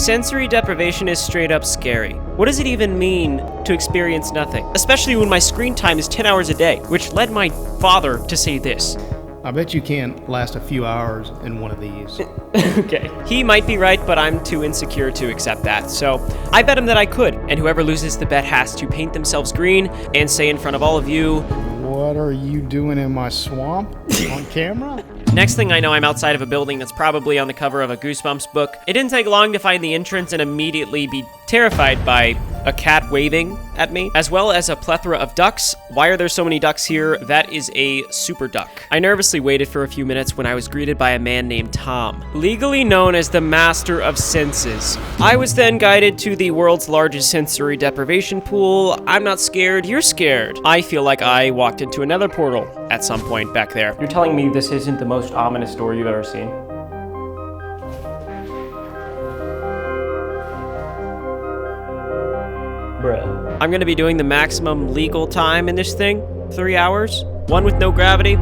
Sensory deprivation is straight up scary. What does it even mean to experience nothing? Especially when my screen time is 10 hours a day, which led my father to say this. I bet you can't last a few hours in one of these. Okay. He might be right, but I'm too insecure to accept that. So I bet him that I could, and whoever loses the bet has to paint themselves green and say in front of all of you, What are you doing in my swamp? On camera? Next thing I know, I'm outside of a building that's probably on the cover of a Goosebumps book. It didn't take long to find the entrance and immediately be terrified by a cat waving at me, as well as a plethora of ducks. Why are there so many ducks here? That is a super duck. I nervously waited for a few minutes when I was greeted by a man named Tom, legally known as the Master of Senses. I was then guided to the world's largest sensory deprivation pool. I'm not scared, you're scared. I feel like I walked into another portal at some point back there. You're telling me this isn't the most ominous story you've ever seen? Bruh. I'm gonna be doing the maximum legal time in this thing, 3 hours. One with no gravity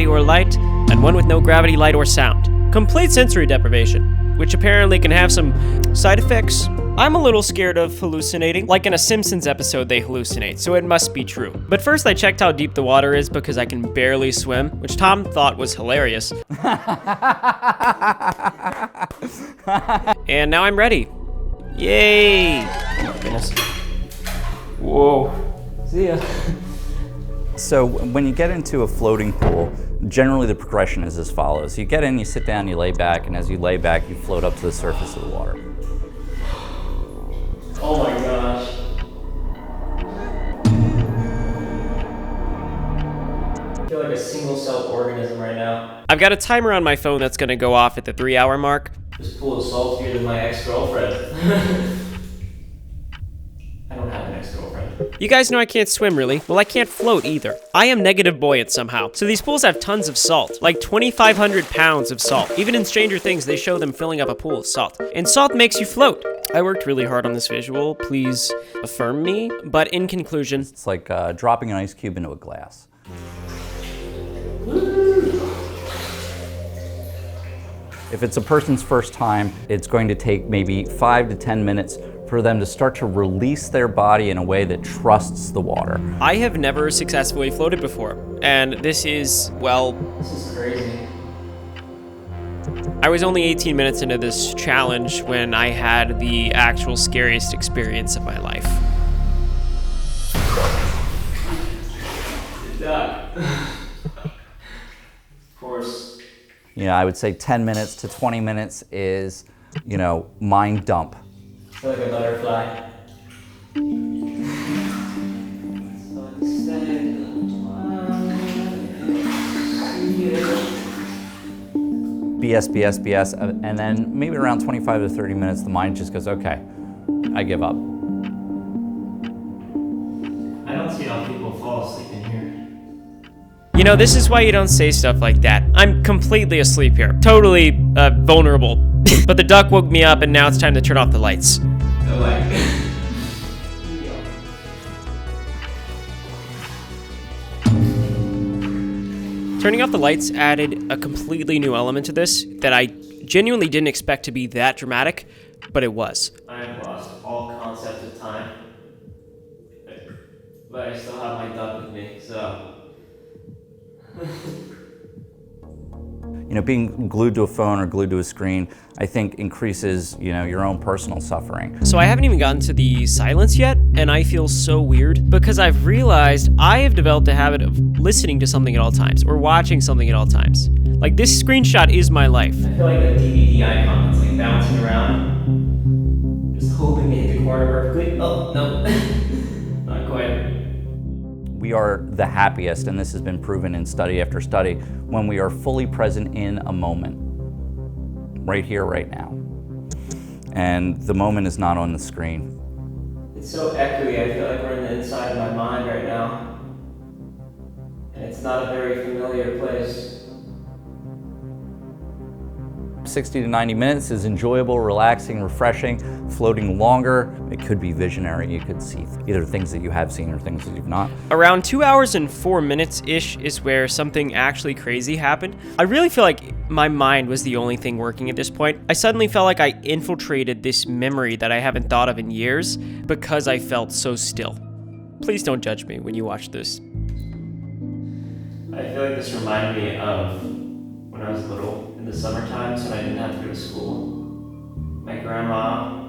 or light, and one with no gravity, light, or sound. Complete sensory deprivation, which apparently can have some side effects. I'm a little scared of hallucinating. Like in a Simpsons episode, they hallucinate, so it must be true. But first I checked how deep the water is because I can barely swim, which Tom thought was hilarious. And now I'm ready. Yay! Oh my goodness. Whoa. See ya. So when you get into a floating pool, generally the progression is as follows. You get in, you sit down, you lay back, and as you lay back, you float up to the surface of the water. Oh my gosh. I feel like a single-celled organism right now. I've got a timer on my phone that's gonna go off at the 3-hour mark. This pool is saltier than my ex-girlfriend. I don't have an ex-girlfriend. You guys know I can't swim, really. Well, I can't float either. I am negative buoyant somehow. So these pools have tons of salt, like 2,500 pounds of salt. Even in Stranger Things, they show them filling up a pool of salt. And salt makes you float. I worked really hard on this visual, please affirm me. But in conclusion, It's like dropping an ice cube into a glass. If it's a person's first time, it's going to take maybe 5 to 10 minutes for them to start to release their body in a way that trusts the water. I have never successfully floated before, and this is, well, this is crazy. I was only 18 minutes into this challenge when I had the actual scariest experience of my life. Duck. Of course. You know, I would say 10 minutes to 20 minutes is, you know, mind dump. I feel like a butterfly. BS, and then maybe around 25 to 30 minutes, the mind just goes, okay, I give up. I don't see how people fall asleep in here. You know, this is why you don't say stuff like that. I'm completely asleep here. Totally vulnerable. But the duck woke me up and now it's time to turn off the lights. No way. Turning off the lights added a completely new element to this that I genuinely didn't expect to be that dramatic, but it was. I have lost all concept of time. But I still have my duck with me, so... You know, being glued to a phone or glued to a screen, I think increases, you know, your own personal suffering. So I haven't even gotten to the silence yet, and I feel so weird because I've realized I have developed a habit of listening to something at all times or watching something at all times. Like this screenshot is my life. I feel like the DVD icon that's like bouncing around, just hoping to hit the corner perfectly. Oh, no, not quite. We are the happiest, and this has been proven in study after study, when we are fully present in a moment. Right here, right now. And the moment is not on the screen. It's so echoey, I feel like we're in the inside of my mind right now. And it's not a very familiar place. 60 to 90 minutes is enjoyable, relaxing, refreshing. Floating longer, it could be visionary. You could see either things that you have seen or things that you've not. Around 2 hours and 4 minutes-ish is where something actually crazy happened. I really feel like my mind was the only thing working at this point. I suddenly felt like I infiltrated this memory that I haven't thought of in years because I felt so still. Please don't judge me when you watch this. I feel like this reminded me of when I was little, in the summer times when I didn't have to go to school. My grandma,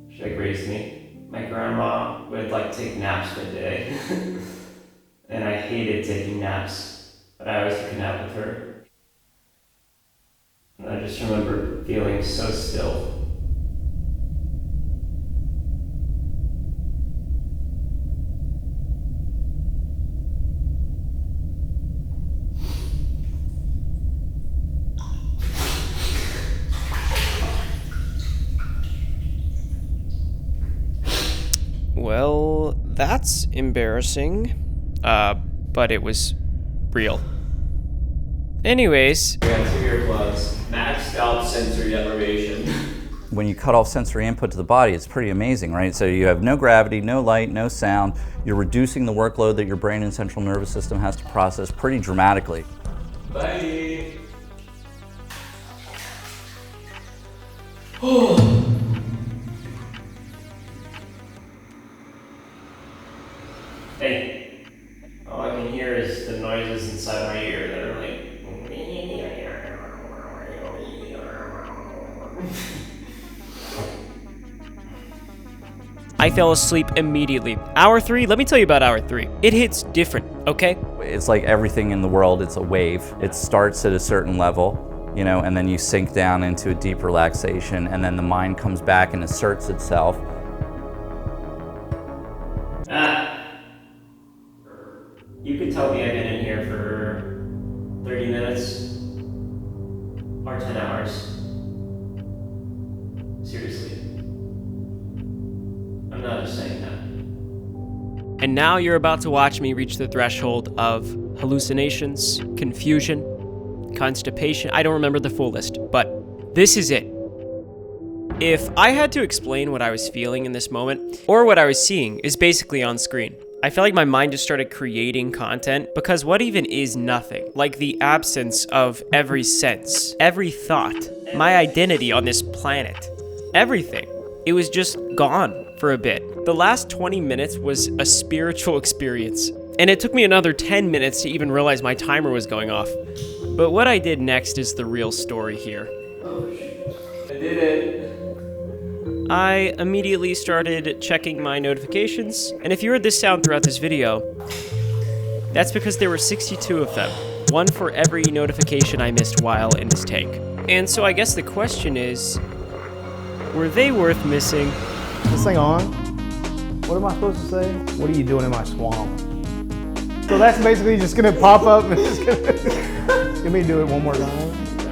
she raised me. My grandma would take naps midday. And I hated taking naps, but I always took a nap with her. And I just remember feeling so still. Well, that's embarrassing. But it was real. Anyways. We have 2 earplugs. Maxed out sensory deprivation. When you cut off sensory input to the body, it's pretty amazing, right? So you have no gravity, no light, no sound. You're reducing the workload that your brain and central nervous system has to process pretty dramatically. Bye. Hey, all I can hear is the noises inside my ear that are like. I fell asleep immediately. Hour 3, let me tell you about hour 3. It hits different, okay? It's like everything in the world, it's a wave. It starts at a certain level, and then you sink down into a deep relaxation, and then the mind comes back and asserts itself. You could tell me I've been in here for 30 minutes or 10 hours. Seriously. I'm not just saying that. And now you're about to watch me reach the threshold of hallucinations, confusion, constipation. I don't remember the full list, but this is it. If I had to explain what I was feeling in this moment, or what I was seeing, is basically on screen. I felt like my mind just started creating content because what even is nothing? Like the absence of every sense, every thought, my identity on this planet, everything. It was just gone for a bit. The last 20 minutes was a spiritual experience, and it took me another 10 minutes to even realize my timer was going off. But what I did next is the real story here. Oh shit. I did it. I immediately started checking my notifications, and if you heard this sound throughout this video, that's because there were 62 of them, one for every notification I missed while in this tank. And so I guess the question is, were they worth missing? This thing on? What am I supposed to say? What are you doing in my swamp? So that's basically just gonna pop up and just gonna... Let me do it one more time.